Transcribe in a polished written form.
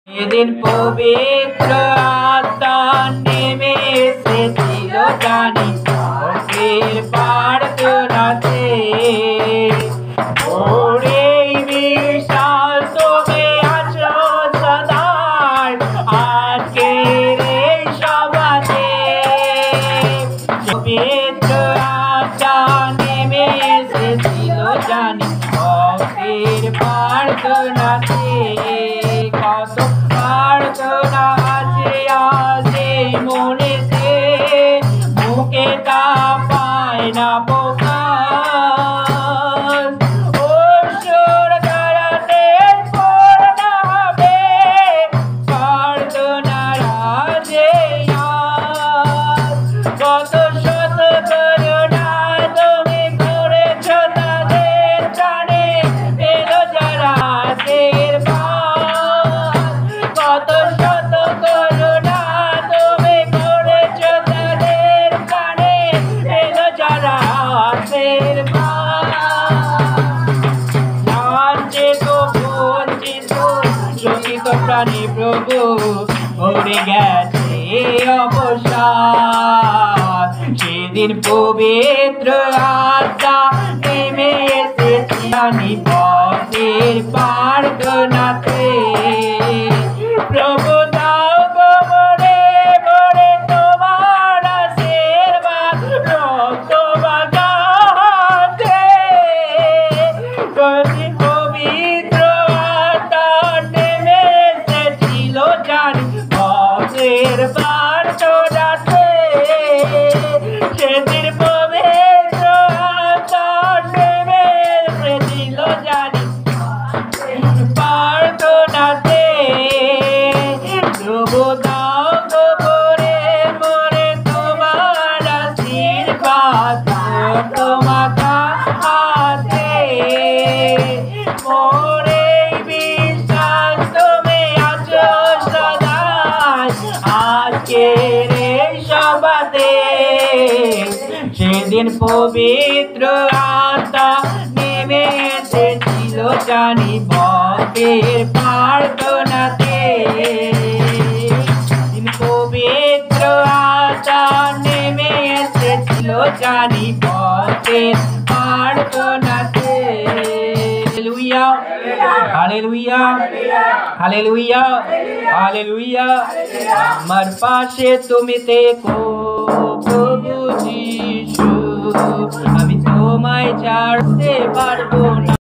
সেদিন পবিত্র আত্মা নেমে এসেছিল জানি স্বর্গের প্রার্থনাতে। ওরে বিশাল তুমি আছো সদাই আজকের এই সভাতে। পবিত্র আত্মা নেমে এসেছিল জানি স্বর্গের প্রার্থনাতে। কত প্রার্থনা আছে আছে মনেতে, মুখে তা পায় না প্রকাশ। অসুর দ্বারাতে পূর্ণ হবে প্রার্থনার আজে আজ। কত শত করুণা তুমি করেছ তাদের প্রাণে, এলো যারা কত শত করুণা তুমি করেছ তাদের প্রাণে, এলো যারা লাঞ্ছিত বঞ্চিত শোষিত প্রাণী প্রভু ভরে গেছে অবসাদ। সেদিন পবিত্র আত্মা নেমে এসেছে জানি পথের প্রার্থনাতে। প্রভু দাও গো মরে মরে তোমার আশীর্বাদ রক্ত বাগাতে। পবিত্র আত্মা নেমে এসেছিল জানি পথের প্রার্থনাতে। সেদিন পবিত্র আত্মা নেমে এসেছিল জানি প্রার্থনাতে। প্রভু দাও গো মরে মরে তোমার আশীর্বাদ তোমাকা হাতে। মোরে বিশ্বাস তুমি আছো সদাই আজকের এই সভাতে। সেদিন পবিত্র আত্মা নেমে এসেছিল জানি ভক্তের প্রার্থনাতে। পবিত্র আত্মা নেমে এসেছিল জানি ভক্তের প্রার্থনাতে। Hallelujah hallelujah hallelujah hallelujah. আমার পাশে তুমি থেকো প্রভু যিশু, আমি তোমায় ছাড়তে পারবো না।